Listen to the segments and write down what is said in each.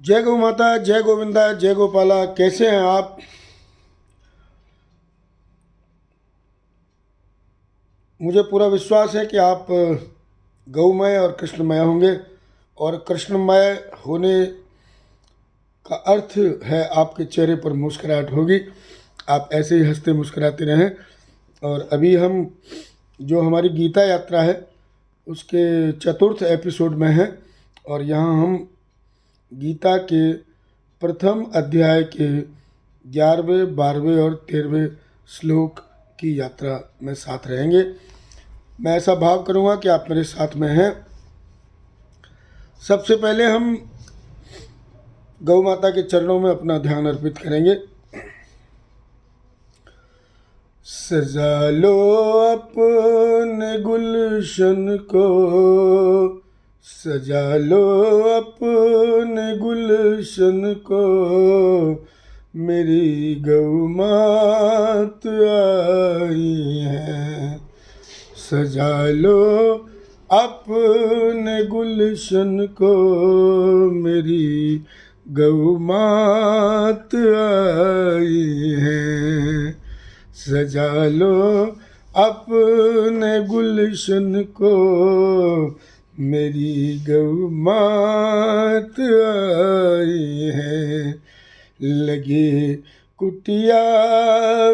जय गौ माता, जय गोविंदा, जय गोपाला। कैसे हैं आप? मुझे पूरा विश्वास है कि आप गौमय और कृष्णमय होंगे। और कृष्णमय होने का अर्थ है आपके चेहरे पर मुस्कुराहट होगी। आप ऐसे ही हंसते मुस्कुराते रहें। और अभी हम जो हमारी गीता यात्रा है उसके चतुर्थ एपिसोड में हैं। और यहाँ हम गीता के प्रथम अध्याय के 11वें, 12वें और 13वें श्लोक की यात्रा में साथ रहेंगे। मैं ऐसा भाव करूँगा कि आप मेरे साथ में हैं। सबसे पहले हम गौ माता के चरणों में अपना ध्यान अर्पित करेंगे। सजा लो अपने गुलशन को, सजा लो अपने गुलशन को, मेरी गौ मात आई है। सजा लो अपने गुलशन को, मेरी गौ मात आई है। सजा लो अपने गुलशन को, मेरी गौ मात आई है। लगे कुटिया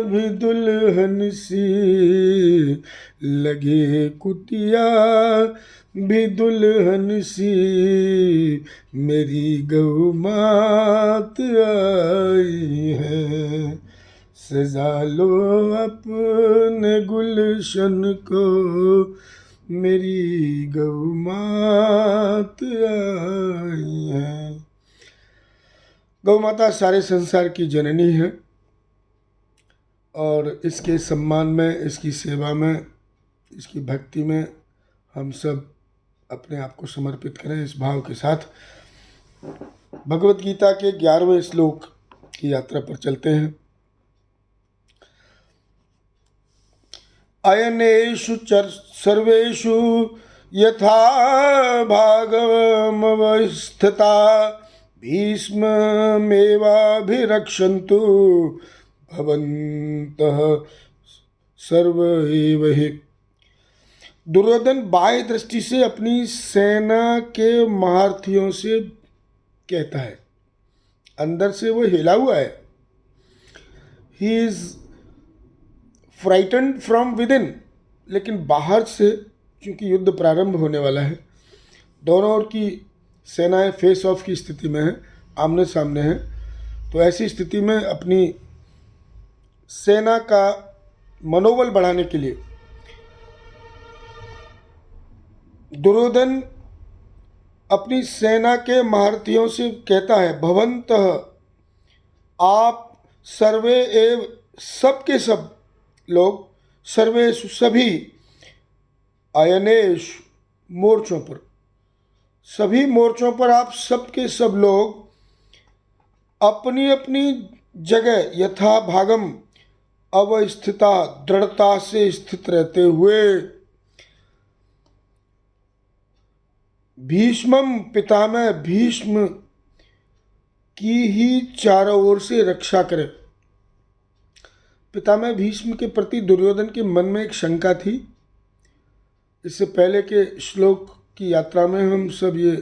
भी दुल्हन सी, लगे कुटिया भी दुल्हन सी, मेरी गौ मात आई है। सजा लो अपने गुलशन को, मेरी गौ मात आई है। गौ माता सारे संसार की जननी है और इसके सम्मान में, इसकी सेवा में, इसकी भक्ति में हम सब अपने आप को समर्पित करें इस भाव के साथ। भगवत गीता के 11वें श्लोक की यात्रा पर चलते हैं। अयनेषु सर्वेषु यथा भागमवस्थिता, भीष्ममेवाभिरक्षन्तु भवन्तः सर्व एव हि। दुर्योधन बाह्य दृष्टि से अपनी सेना के महारथियों से कहता है, अंदर से वो हिला हुआ है। He is frightened from with in, लेकिन बाहर से चूंकि युद्ध प्रारंभ होने वाला है, दोनों ओर की सेनाएं फेस ऑफ की स्थिति में हैं, आमने सामने हैं। तो ऐसी स्थिति में अपनी सेना का मनोबल बढ़ाने के लिए दुर्योधन अपनी सेना के महारथियों से कहता है, भवन्तः, आप, सर्वे एव, सब के सब लोग, सर्वेषु सभी, अयनेश मोर्चों पर, सभी मोर्चों पर आप सब के सब लोग अपनी अपनी जगह यथा भागम अवस्थिता, दृढ़ता से स्थित रहते हुए, भीष्मम, पितामह भीष्म की ही चारों ओर से रक्षा करें। पितामह भीष्म के प्रति दुर्योधन के मन में एक शंका थी। इससे पहले के श्लोक की यात्रा में हम सब ये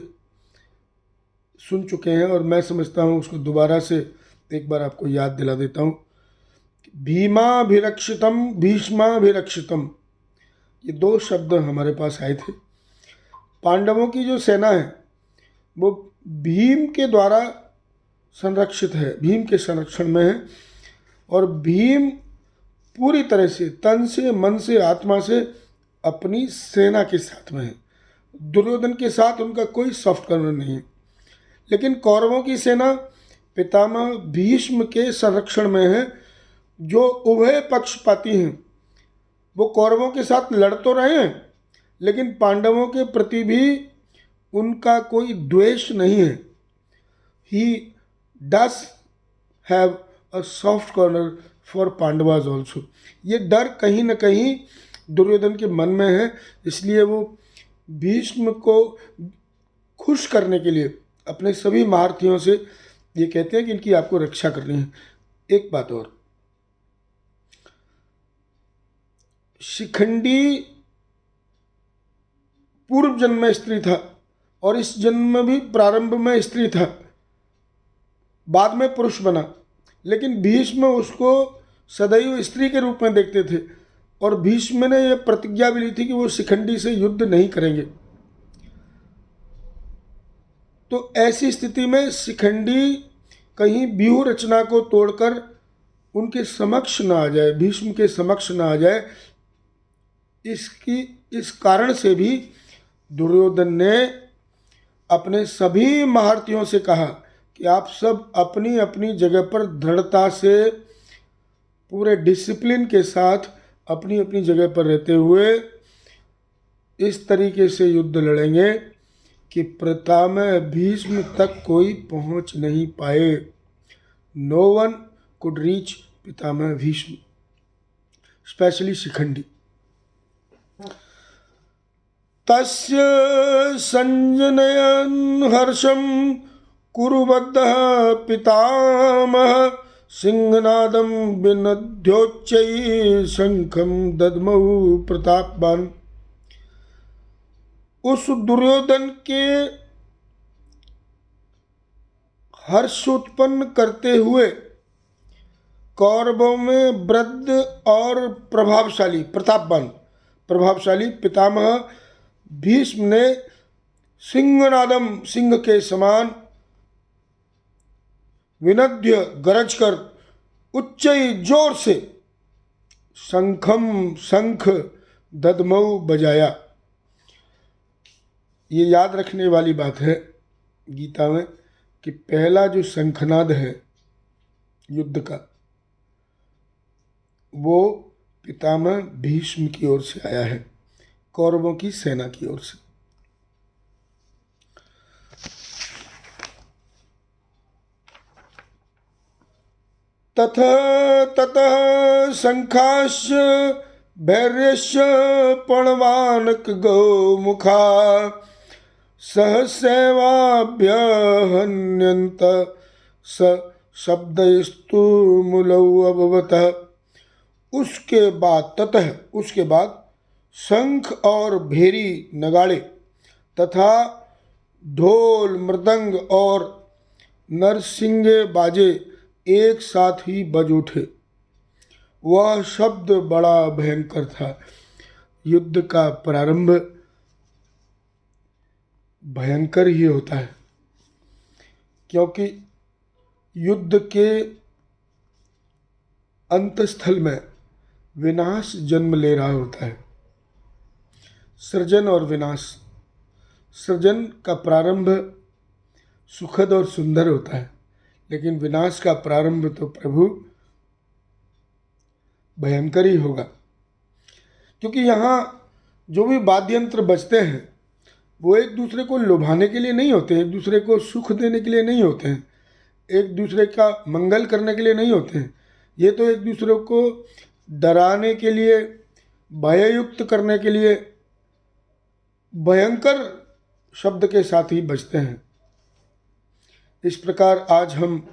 सुन चुके हैं और मैं समझता हूँ उसको दोबारा से एक बार आपको याद दिला देता हूँ। भीमाभिरक्षितम, भीष्माभिरक्षितम, ये दो शब्द हमारे पास आए थे। पांडवों की जो सेना है वो भीम के द्वारा संरक्षित है, भीम के संरक्षण में है। और भीम पूरी तरह से तन से, मन से, आत्मा से अपनी सेना के साथ में है। दुर्योधन के साथ उनका कोई सॉफ्ट कॉर्नर नहीं है। लेकिन कौरवों की सेना पितामह भीष्म के संरक्षण में है, जो उभय पक्षपाती हैं। वो कौरवों के साथ लड़ तो रहे हैं, लेकिन पांडवों के प्रति भी उनका कोई द्वेष नहीं है। He does have a soft corner for Pandavas also. ये डर कहीं न कहीं दुर्योधन के मन में है, इसलिए वो भीष्म को खुश करने के लिए अपने सभी महारथियों से ये कहते हैं कि इनकी आपको रक्षा करनी है। एक बात और, शिखंडी पूर्व जन्म में स्त्री था और इस जन्म में भी प्रारंभ में स्त्री था, बाद में पुरुष बना, लेकिन भीष्म उसको सदैव स्त्री के रूप में देखते थे और भीष्म ने यह प्रतिज्ञा भी ली थी कि वो शिखंडी से युद्ध नहीं करेंगे। तो ऐसी स्थिति में शिखंडी कहीं व्यूह रचना को तोड़कर उनके समक्ष न आ जाए, भीष्म के समक्ष न आ जाए, इस कारण से भी दुर्योधन ने अपने सभी महारथियों से कहा कि आप सब अपनी अपनी जगह पर दृढ़ता से पूरे डिसिप्लिन के साथ अपनी अपनी जगह पर रहते हुए इस तरीके से युद्ध लड़ेंगे कि पितामह भीष्म तक कोई पहुंच नहीं पाए। No one could reach Pitamah Bhishma, specially Shikhandi. तस्य संजनयन् हर्षं कुरुबद्धः पितामह सिंहनादं विनद्योच्चैः शंखं दद्मौ प्रतापवान्। उस दुर्योधन के हर्ष उत्पन्न करते हुए कौरवों में वृद्ध और प्रभावशाली पितामह भीष्म ने सिंहनादम, सिंह के समान, विनद्य, गरज कर, उच्च जोर से, शंखम, शंख, ददमऊ बजाया। ये याद रखने वाली बात है गीता में कि पहला जो शंखनाद है युद्ध का, वो पितामह भीष्म की ओर से आया है, कौरवों की सेना की ओर से। ततः शंखाश्च भैर्यश्च पणवानक गौमुखा सहस्रैवाभ्यहन्यन्त स शब्दस्तु मुलौ अभवत। उसके बाद शंख और भेरी नगाड़े तथा ढोल, मृदंग और नरसिंगे बाजे एक साथ ही बज उठे। वह शब्द बड़ा भयंकर था। युद्ध का प्रारंभ भयंकर ही होता है, क्योंकि युद्ध के अंतस्थल में विनाश जन्म ले रहा होता है। सृजन और विनाश। सृजन का प्रारंभ सुखद और सुंदर होता है, लेकिन विनाश का प्रारंभ तो प्रभु भयंकर ही होगा। क्योंकि यहाँ जो भी वाद्य यंत्र बजते हैं वो एक दूसरे को लुभाने के लिए नहीं होते हैं, एक दूसरे को सुख देने के लिए नहीं होते हैं, एक दूसरे का मंगल करने के लिए नहीं होते हैं। ये तो एक दूसरे को डराने के लिए, भययुक्त करने के लिए भयंकर शब्द के साथ ही बजते हैं। इस प्रकार आज हम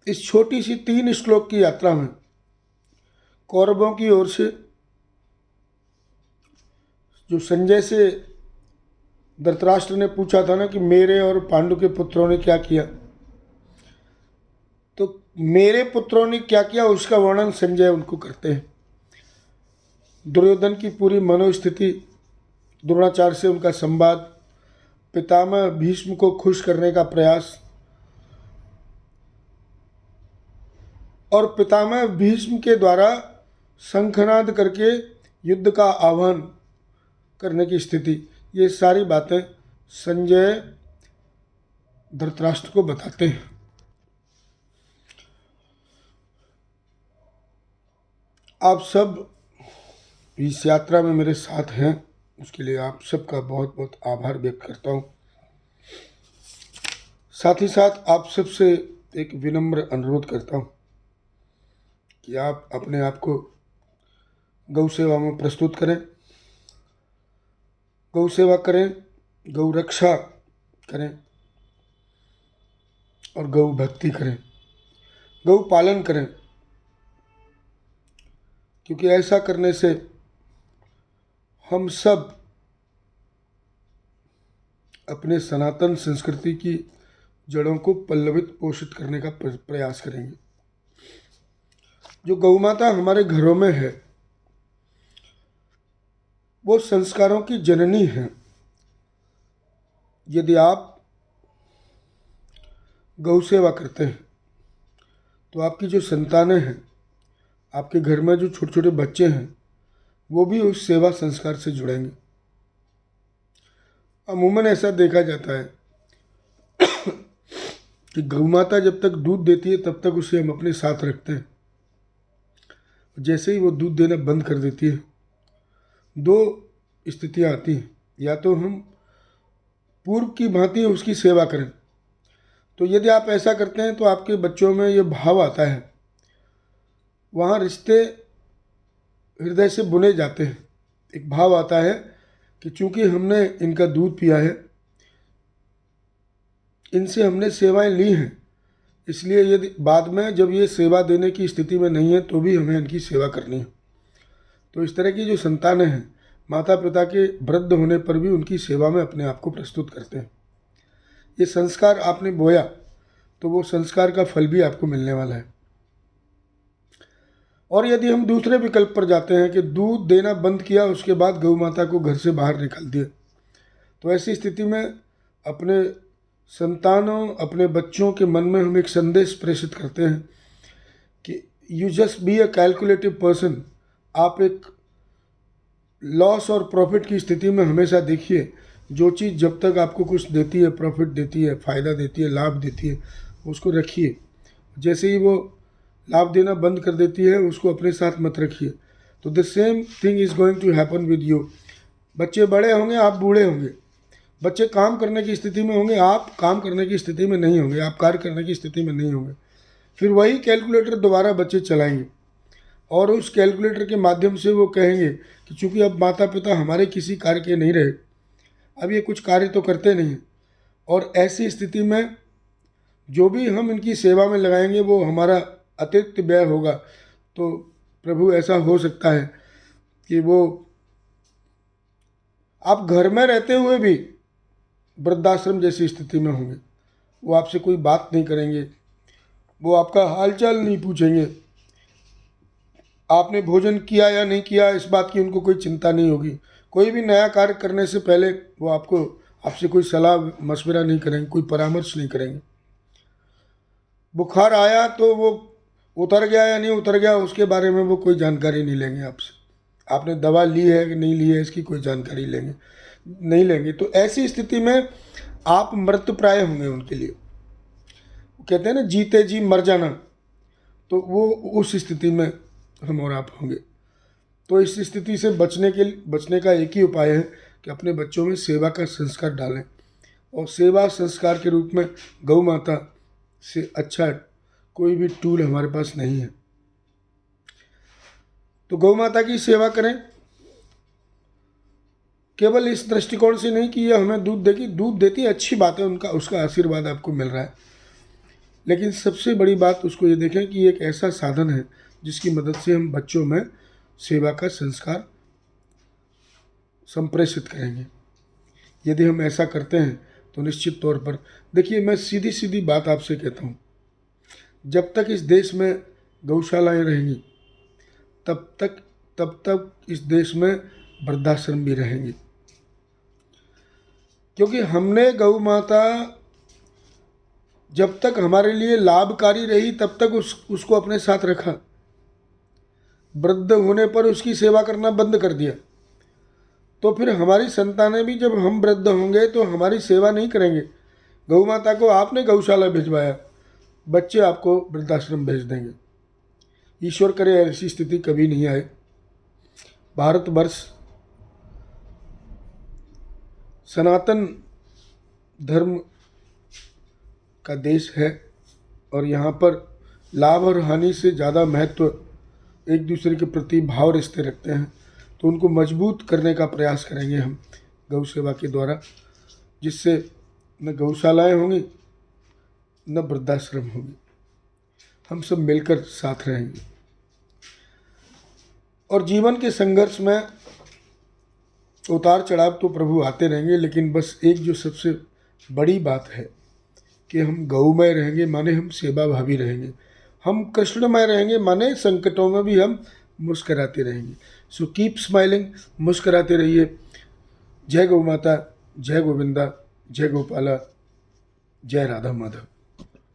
इस छोटी सी 3 श्लोक की यात्रा में कौरवों की ओर से जो संजय से धृतराष्ट्र ने पूछा था ना कि मेरे और पांडु के पुत्रों ने क्या किया, तो मेरे पुत्रों ने क्या किया उसका वर्णन संजय उनको करते हैं। दुर्योधन की पूरी मनोस्थिति, द्रोणाचार्य से उनका संवाद, पितामह भीष्म को खुश करने का प्रयास और पितामह भीष्म के द्वारा शंखनाद करके युद्ध का आह्वान करने की स्थिति, ये सारी बातें संजय धृतराष्ट्र को बताते हैं। आप सब इस यात्रा में मेरे साथ हैं, उसके लिए आप सबका बहुत बहुत आभार व्यक्त करता हूँ। साथ ही साथ आप सबसे एक विनम्र अनुरोध करता हूँ कि आप अपने आप को गौ सेवा में प्रस्तुत करें, गौ सेवा करें, गौ रक्षा करें और गौ भक्ति करें, गौ पालन करें, क्योंकि ऐसा करने से हम सब अपने सनातन संस्कृति की जड़ों को पल्लवित पोषित करने का प्रयास करेंगे। जो गौ माता हमारे घरों में है वो संस्कारों की जननी है। यदि आप गौ सेवा करते हैं तो आपकी जो संतानें हैं, आपके घर में जो छोटे छोटे बच्चे हैं, वो भी उस सेवा संस्कार से जुड़ेंगे। अमूमन ऐसा देखा जाता है कि गौ माता जब तक दूध देती है तब तक उसे हम अपने साथ रखते हैं। जैसे ही वो दूध देना बंद कर देती है, दो स्थितियाँ आती हैं। या तो हम पूर्व की भांति उसकी सेवा करें, तो यदि आप ऐसा करते हैं तो आपके बच्चों में ये भाव आता है, वहाँ रिश्ते हृदय से बुने जाते हैं। एक भाव आता है कि चूंकि हमने इनका दूध पिया है, इनसे हमने सेवाएं ली हैं, इसलिए यदि बाद में जब ये सेवा देने की स्थिति में नहीं है तो भी हमें इनकी सेवा करनी है। तो इस तरह की जो संतानें हैं, माता पिता के वृद्ध होने पर भी उनकी सेवा में अपने आप को प्रस्तुत करते हैं। ये संस्कार आपने बोया तो वो संस्कार का फल भी आपको मिलने वाला है। और यदि हम दूसरे विकल्प पर जाते हैं कि दूध देना बंद किया, उसके बाद गौ माता को घर से बाहर निकाल दिया, तो ऐसी स्थिति में अपने संतानों, अपने बच्चों के मन में हम एक संदेश प्रेषित करते हैं कि you just be a calculative person. आप एक लॉस और प्रॉफिट की स्थिति में हमेशा देखिए। जो चीज़ जब तक आपको कुछ देती है, प्रॉफिट देती है, फ़ायदा देती है, लाभ देती है, उसको रखिए। जैसे ही वो लाभ देना बंद कर देती है, उसको अपने साथ मत रखिए। तो the same thing is going to happen with you. बच्चे बड़े होंगे, आप बूढ़े होंगे। बच्चे काम करने की स्थिति में होंगे, आप काम करने की स्थिति में नहीं होंगे, आप कार्य करने की स्थिति में नहीं होंगे। फिर वही कैलकुलेटर दोबारा बच्चे चलाएंगे और उस कैलकुलेटर के माध्यम से वो कहेंगे कि चूँकि अब माता पिता हमारे किसी कार्य के नहीं रहे, अब ये कुछ कार्य तो करते नहीं हैं, और ऐसी स्थिति में जो भी हम इनकी सेवा में लगाएंगे वो हमारा अतिरिक्त व्यय होगा। तो प्रभु ऐसा हो सकता है कि वो आप घर में रहते हुए भी वृद्धाश्रम जैसी स्थिति में होंगे। वो आपसे कोई बात नहीं करेंगे, वो आपका हालचाल नहीं पूछेंगे, आपने भोजन किया या नहीं किया इस बात की उनको कोई चिंता नहीं होगी। कोई भी नया कार्य करने से पहले वो आपसे कोई सलाह मशवरा नहीं करेंगे, कोई परामर्श नहीं करेंगे। बुखार आया तो वो उतर गया या नहीं उतर गया उसके बारे में वो कोई जानकारी नहीं लेंगे आपसे। आपने दवा ली है कि नहीं ली है इसकी कोई जानकारी नहीं लेंगे। तो ऐसी स्थिति में आप मृतप्राय होंगे उनके लिए। कहते हैं ना, जीते जी मर जाना, तो वो उस स्थिति में हम और आप होंगे। तो इस स्थिति से बचने का एक ही उपाय है कि अपने बच्चों में सेवा का संस्कार डालें, और सेवा संस्कार के रूप में गौ माता से अच्छा कोई भी टूल हमारे पास नहीं है। तो गौ माता की सेवा करें, केवल इस दृष्टिकोण से नहीं कि यह हमें दूध देगी। दूध देती है, अच्छी बात है, उसका आशीर्वाद आपको मिल रहा है, लेकिन सबसे बड़ी बात उसको ये देखें कि एक ऐसा साधन है जिसकी मदद से हम बच्चों में सेवा का संस्कार संप्रेषित करेंगे। यदि हम ऐसा करते हैं तो निश्चित तौर पर, देखिए मैं सीधी सीधी बात आपसे कहता हूँ, जब तक इस देश में गौशालाएं रहेंगी तब तक इस देश में वृद्धाश्रम भी रहेंगे। क्योंकि हमने गौ माता जब तक हमारे लिए लाभकारी रही तब तक उसको अपने साथ रखा। वृद्ध होने पर उसकी सेवा करना बंद कर दिया, तो फिर हमारी संतानें भी जब हम वृद्ध होंगे तो हमारी सेवा नहीं करेंगे। गौ माता को आपने गौशाला भिजवाया, बच्चे आपको वृद्धाश्रम भेज देंगे। ईश्वर करे ऐसी स्थिति कभी नहीं आए। भारतवर्ष सनातन धर्म का देश है और यहाँ पर लाभ और हानि से ज़्यादा महत्व एक दूसरे के प्रति भाव रिश्ते रखते हैं। तो उनको मजबूत करने का प्रयास करेंगे हम गौ सेवा के द्वारा। जिससे न गौशालाएं होंगी न वृद्धाश्रम होंगे। हम सब मिलकर साथ रहेंगे और जीवन के संघर्ष में उतार चढ़ाव तो प्रभु आते रहेंगे, लेकिन बस एक जो सबसे बड़ी बात है कि हम गौमय रहेंगे, माने हम सेवा भावी रहेंगे, हम कृष्णमय रहेंगे, माने संकटों में भी हम मुस्कराते रहेंगे। सो कीप स्माइलिंग, मुस्कराते रहिए। जय गौ माता, जय गोविंदा, जय गोपाला, जय राधा माधव।